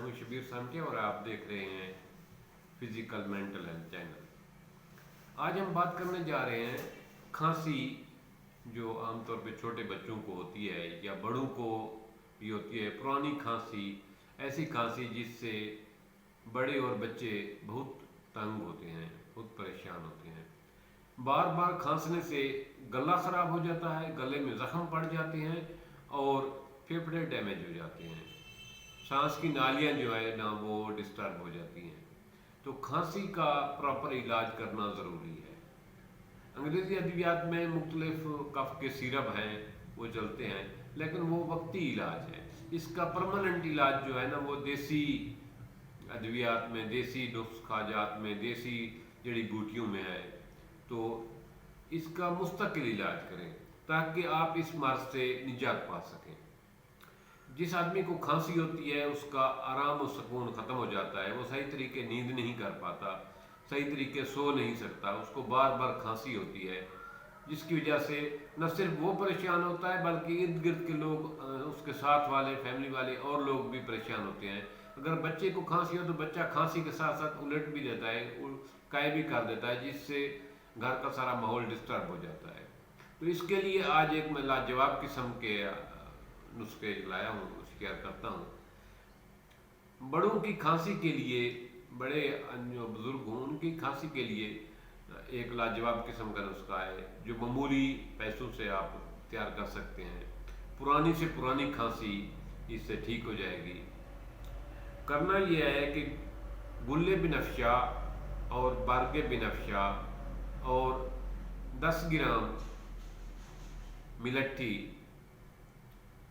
ہوں شبیر سامٹے اور آپ دیکھ رہے ہیں فزیکل مینٹل ہیلتھ چینل۔ آج ہم بات کرنے جا رہے ہیں کھانسی، جو عام طور پہ چھوٹے بچوں کو ہوتی ہے یا بڑوں کو بھی ہوتی ہے، پرانی کھانسی، ایسی کھانسی جس سے بڑے اور بچے بہت تنگ ہوتے ہیں، بہت پریشان ہوتے ہیں۔ بار بار کھانسنے سے گلا خراب ہو جاتا ہے، گلے میں زخم پڑ جاتے ہیں اور پھیپھڑے ڈیمیج ہو جاتے ہیں، سانس کی نالیاں جو ہے نا وہ ڈسٹرب ہو جاتی ہیں۔ تو کھانسی کا پراپر علاج کرنا ضروری ہے۔ انگریزی ادویات میں مختلف کف کے سیرپ ہیں، وہ چلتے ہیں، لیکن وہ وقتی علاج ہے۔ اس کا پرماننٹ علاج جو ہے نا وہ دیسی ادویات میں، دیسی نسخہ جات میں، دیسی جڑی بوٹیوں میں ہے۔ تو اس کا مستقل علاج کریں تاکہ آپ اس مرض سے نجات پا سکیں۔ جس آدمی کو کھانسی ہوتی ہے اس کا آرام و سکون ختم ہو جاتا ہے، وہ صحیح طریقے نیند نہیں کر پاتا، صحیح طریقے سو نہیں سکتا، اس کو بار بار کھانسی ہوتی ہے، جس کی وجہ سے نہ صرف وہ پریشان ہوتا ہے بلکہ ارد گرد کے لوگ، اس کے ساتھ والے، فیملی والے اور لوگ بھی پریشان ہوتے ہیں۔ اگر بچے کو کھانسی ہو تو بچہ کھانسی کے ساتھ ساتھ الٹ بھی دیتا ہے، کائے بھی کر دیتا ہے، جس سے گھر کا سارا ماحول ڈسٹرب ہو جاتا ہے۔ تو اس کے لیے آج ایک میں لاجواب قسم کے نسخے لایا ہوں، شیئر کرتا ہوں۔ بڑوں کی کھانسی کے لیے، بڑے جو بزرگ ہوں ان کی کھانسی کے لیے ایک لاجواب قسم کا نسخہ ہے جو معمولی پیسوں سے آپ تیار کر سکتے ہیں۔ پرانی سے پرانی کھانسی اس سے ٹھیک ہو جائے گی۔ کرنا یہ ہے کہ گلے بنفشا اور برگ بنفشا اور 10 گرام ملٹھی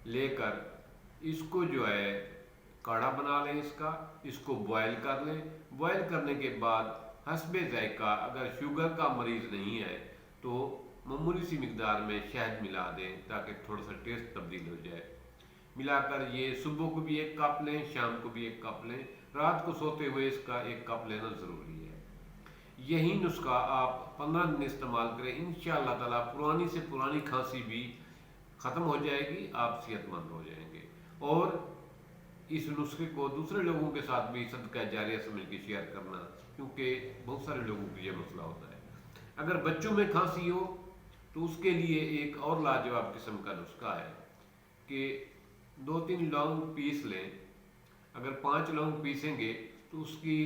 لے کر اس کو جو ہے کاڑھا بنا لیں، اس کو بوائل کر لیں۔ بوائل کرنے کے بعد حسب ذائقہ، اگر شوگر کا مریض نہیں ہے تو معمولی سی مقدار میں شہد ملا دیں تاکہ تھوڑا سا ٹیسٹ تبدیل ہو جائے۔ ملا کر یہ صبح کو بھی 1 کپ لیں، شام کو بھی 1 کپ لیں، رات کو سوتے ہوئے اس کا 1 کپ لینا ضروری ہے۔ یہی نسخہ آپ 15 دن استعمال کریں، انشاءاللہ تعالیٰ پرانی سے پرانی کھانسی بھی ختم ہو جائے گی، آپ صحت مند ہو جائیں گے۔ اور اس نسخے کو دوسرے لوگوں کے ساتھ بھی صدقہ جاریہ سمجھ کے شیئر کرنا، کیونکہ بہت سارے لوگوں کو یہ مسئلہ ہوتا ہے۔ اگر بچوں میں کھانسی ہو تو اس کے لیے ایک اور لاجواب قسم کا نسخہ ہے کہ 2-3 لونگ پیس لیں۔ اگر 5 لونگ پیسیں گے تو اس کی